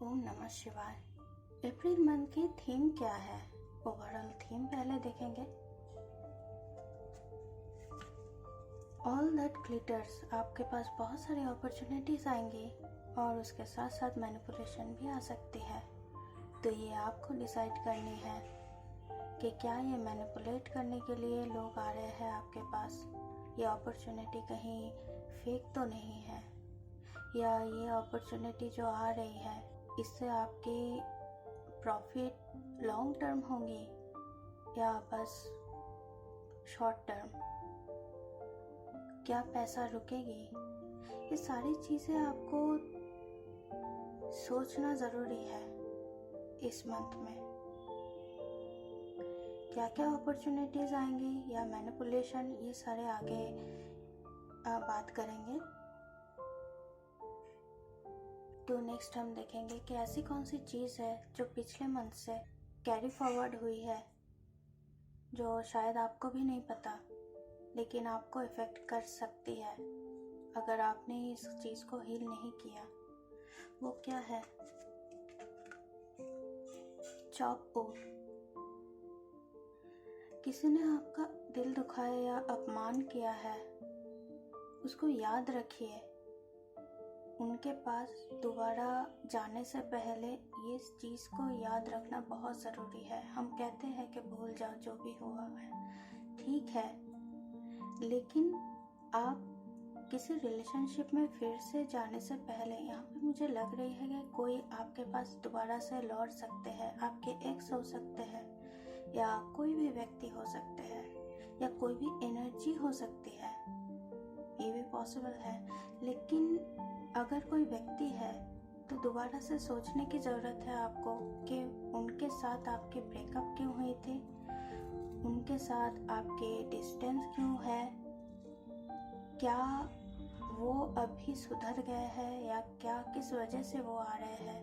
ओम नमः शिवाय। April month की थीम क्या है? ओवरऑल थीम पहले देखेंगे। ऑल दैट ग्लिटर्स, आपके पास बहुत सारी अपॉर्चुनिटीज आएंगी और उसके साथ साथ मैनिपुलेशन भी आ सकती है। तो ये आपको डिसाइड करनी है कि क्या ये मैनिपुलेट करने के लिए लोग आ रहे हैं आपके पास, ये अपॉर्चुनिटी कहीं फेक तो नहीं है, या ये अपॉर्चुनिटी जो आ रही है इससे आपकी प्रॉफिट लॉन्ग टर्म होंगी या बस शॉर्ट टर्म, क्या पैसा रुकेगी। ये सारी चीज़ें आपको सोचना ज़रूरी है इस मंथ में। क्या क्या अपॉर्चुनिटीज़ आएंगी या मैनिपुलेशन, ये सारे आगे बात करेंगे। तो नेक्स्ट हम देखेंगे कि ऐसी कौन सी चीज़ है जो पिछले मंथ से कैरी फॉरवर्ड हुई है, जो शायद आपको भी नहीं पता लेकिन आपको इफ़ेक्ट कर सकती है अगर आपने इस चीज़ को हील नहीं किया। वो क्या है? Chop wood. किसी ने आपका दिल दुखाया या अपमान किया है, उसको याद रखिए। उनके पास दोबारा जाने से पहले ये चीज़ को याद रखना बहुत ज़रूरी है। हम कहते हैं कि भूल जाओ जो भी हुआ है, ठीक है, लेकिन आप किसी रिलेशनशिप में फिर से जाने से पहले, यहाँ पे मुझे लग रही है कि कोई आपके पास दोबारा से लौट सकते हैं। आपके एक्स हो सकते हैं या कोई भी व्यक्ति हो सकते हैं या कोई भी एनर्जी हो सकती है, ये भी पॉसिबल है। लेकिन अगर कोई व्यक्ति है तो दोबारा से सोचने की ज़रूरत है आपको कि उनके साथ आपके ब्रेकअप क्यों हुए थे, उनके साथ आपके डिस्टेंस क्यों है, क्या वो अभी सुधर गए हैं या क्या किस वजह से वो आ रहे हैं।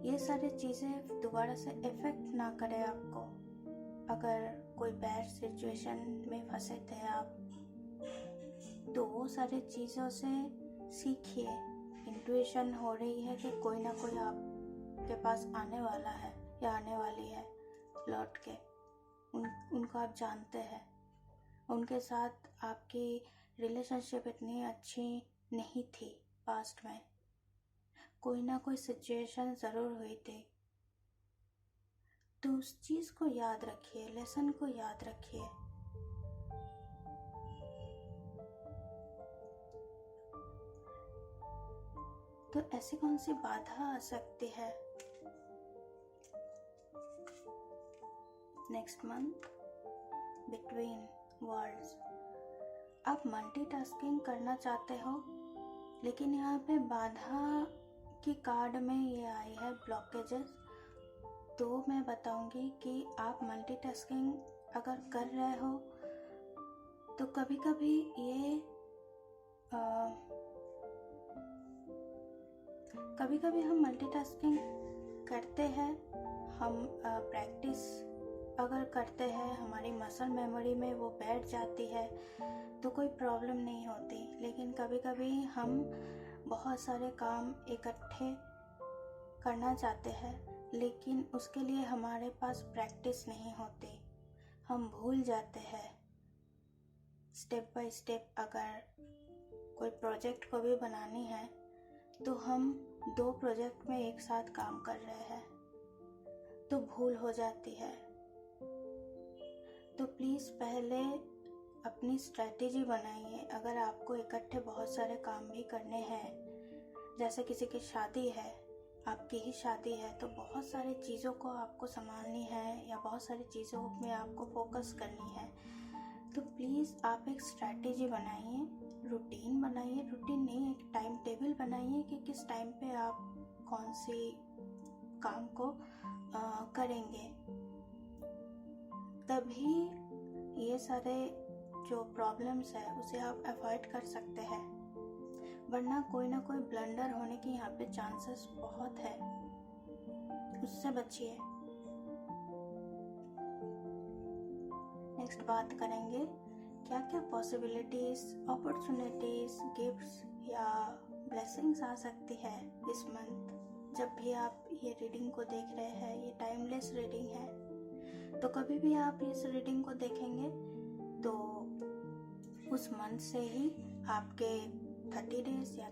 ये सारी चीज़ें दोबारा से इफ़ेक्ट ना करे आपको। अगर कोई बैड सिचुएशन में फंसे थे आप, तो वो सारी चीज़ों से सीखिए। इंट्यूशन हो रही है कि कोई ना कोई आपके पास आने वाला है या आने वाली है लौट के। उनको आप जानते हैं, उनके साथ आपकी रिलेशनशिप इतनी अच्छी नहीं थी पास्ट में, कोई ना कोई सिचुएशन ज़रूर हुई थी। तो उस चीज़ को याद रखिए, लेसन को याद रखिए। तो ऐसी कौन सी बाधा आ सकती है नेक्स्ट मंथ? Between worlds. आप मल्टीटास्किंग करना चाहते हो, लेकिन यहाँ पे बाधा की कार्ड में ये आई है ब्लॉकेजेस। तो मैं बताऊंगी कि आप मल्टीटास्किंग अगर कर रहे हो तो कभी कभी ये कभी कभी हम मल्टीटास्किंग करते हैं, हम प्रैक्टिस अगर करते हैं, हमारी मसल मेमोरी में वो बैठ जाती है तो कोई प्रॉब्लम नहीं होती। लेकिन कभी कभी हम बहुत सारे काम इकट्ठे करना चाहते हैं, लेकिन उसके लिए हमारे पास प्रैक्टिस नहीं होती, हम भूल जाते हैं। स्टेप बाय स्टेप अगर कोई प्रोजेक्ट को भी बनानी है तो हम 2 प्रोजेक्ट में एक साथ काम कर रहे हैं तो भूल हो जाती है। तो प्लीज़ पहले अपनी स्ट्रेटेजी बनाइए। अगर आपको इकट्ठे बहुत सारे काम भी करने हैं, जैसे किसी की शादी है, आपकी ही शादी है, तो बहुत सारी चीज़ों को आपको संभालनी है या बहुत सारी चीज़ों में आपको फोकस करनी है, तो प्लीज़ आप एक स्ट्रेटेजी बनाइए, रूटीन बनाइए। रूटीन नहीं, एक टाइम टेबल बनाइए कि किस टाइम पे आप कौन सी काम को करेंगे। तभी ये सारे जो प्रॉब्लम्स है उसे आप अवॉइड कर सकते हैं, वरना कोई ना कोई ब्लंडर होने की यहाँ पे चांसेस बहुत है, उससे बचिए। नेक्स्ट बात करेंगे क्या क्या पॉसिबिलिटीज, अपॉर्चुनिटीज, गिफ्ट्स या ब्लेसिंग्स आ सकती है इस मंथ। जब भी आप ये रीडिंग को देख रहे हैं, ये टाइमलेस रीडिंग है, तो कभी भी आप इस रीडिंग को देखेंगे तो उस मंथ से ही आपके 30 डेज या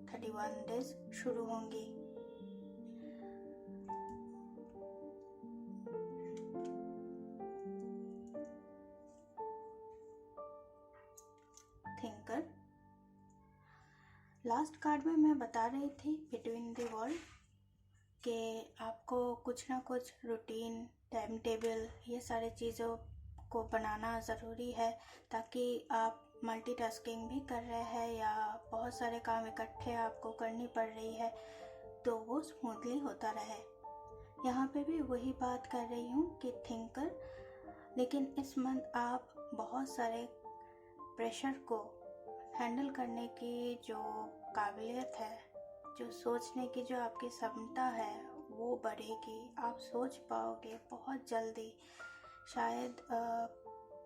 31 डेज शुरू होंगी। थिंकर। लास्ट कार्ड में मैं बता रही थी बिटवीन द वर्ल्ड कि आपको कुछ ना कुछ रूटीन, टाइम टेबल, ये सारी चीज़ों को बनाना ज़रूरी है, ताकि आप मल्टीटास्किंग भी कर रहे हैं या बहुत सारे काम इकट्ठे आपको करनी पड़ रही है तो वो स्मूथली होता रहे। यहाँ पे भी वही बात कर रही हूँ कि थिंकर, लेकिन इस मंथ आप बहुत सारे प्रेशर को हैंडल करने की जो काबिलियत है, जो सोचने की जो आपकी क्षमता है वो बढ़ेगी। आप सोच पाओगे बहुत जल्दी। शायद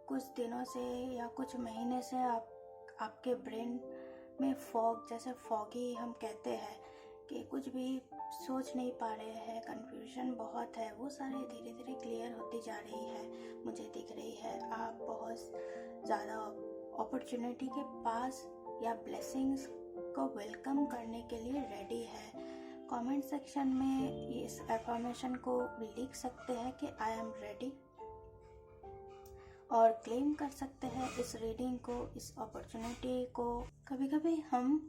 कुछ दिनों से या कुछ महीने से आपके ब्रेन में फॉग, जैसे फॉगी हम कहते हैं कि कुछ भी सोच नहीं पा रहे हैं, कंफ्यूजन बहुत है, वो सारे धीरे धीरे क्लियर होती जा रही है, मुझे दिख रही है। आप बहुत ज़्यादा अपॉर्चुनिटी के पास या ब्लेसिंग्स को वेलकम करने के लिए रेडी है। कमेंट सेक्शन में इस अफर्मेशन को लिख सकते हैं कि आई एम रेडी, और क्लेम कर सकते हैं इस रीडिंग को, इस अपॉर्चुनिटी को। कभी कभी हम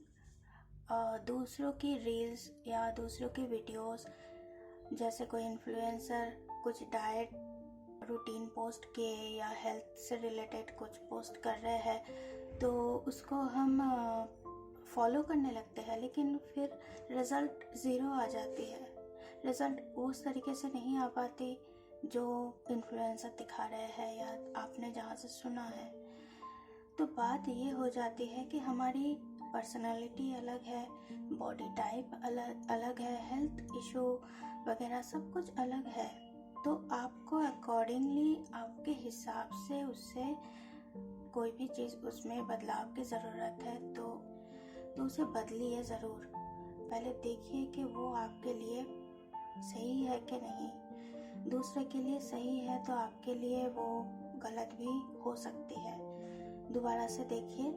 दूसरों की रील्स या दूसरों की वीडियोस, जैसे कोई इन्फ्लुएंसर कुछ डाइट रूटीन पोस्ट किए या हेल्थ से रिलेटेड कुछ पोस्ट कर रहे हैं तो उसको हम फॉलो करने लगते हैं, लेकिन फिर रिज़ल्ट ज़ीरो आ जाती है। रिज़ल्ट उस तरीके से नहीं आ पाती जो इन्फ्लुएंसर दिखा रहे हैं या आपने जहाँ से सुना है। तो बात ये हो जाती है कि हमारी पर्सनालिटी अलग है, बॉडी टाइप अलग है, हेल्थ इशू वगैरह सब कुछ अलग है। तो आपको अकॉर्डिंगली, आपके हिसाब से उससे कोई भी चीज़ उसमें बदलाव की ज़रूरत है तो उसे बदलिए ज़रूर। पहले देखिए कि वो आपके लिए सही है कि नहीं। दूसरे के लिए सही है तो आपके लिए वो गलत भी हो सकती है। दोबारा से देखिए।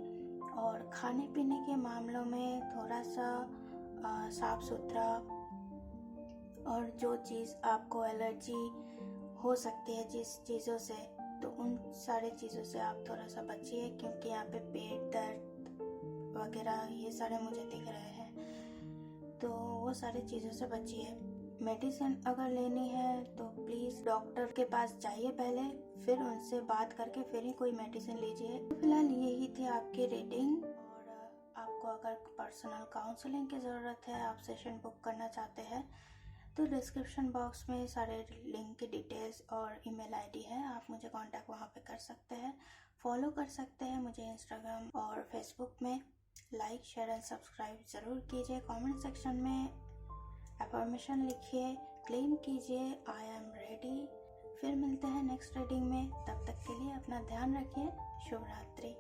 और खाने पीने के मामलों में थोड़ा सा साफ सुथरा, और जो चीज़ आपको एलर्जी हो सकती है जिस चीज़ों से, तो उन सारे चीज़ों से आप थोड़ा सा बचिए, क्योंकि यहाँ पे पेट दर्द वगैरह ये सारे मुझे दिख रहे हैं, तो वो सारी चीज़ों से बचिए। मेडिसिन अगर लेनी है तो प्लीज़ डॉक्टर के पास जाइए पहले, फिर उनसे बात करके फिर ही कोई मेडिसिन लीजिए। फिलहाल यही थी आपकी रीडिंग, और आपको अगर पर्सनल काउंसलिंग की ज़रूरत है, आप सेशन बुक करना चाहते हैं, तो डिस्क्रिप्शन बॉक्स में सारे लिंक की डिटेल्स और ईमेल आईडी है, आप मुझे कांटेक्ट वहाँ पे कर सकते हैं। फॉलो कर सकते हैं मुझे इंस्टाग्राम और फेसबुक में। लाइक, शेयर एंड सब्सक्राइब ज़रूर कीजिए। कमेंट सेक्शन में अफर्मेशन लिखिए, क्लेम कीजिए आई एम रेडी। फिर मिलते हैं नेक्स्ट रीडिंग में, तब तक के लिए अपना ध्यान रखिए। शुभ रात्रि।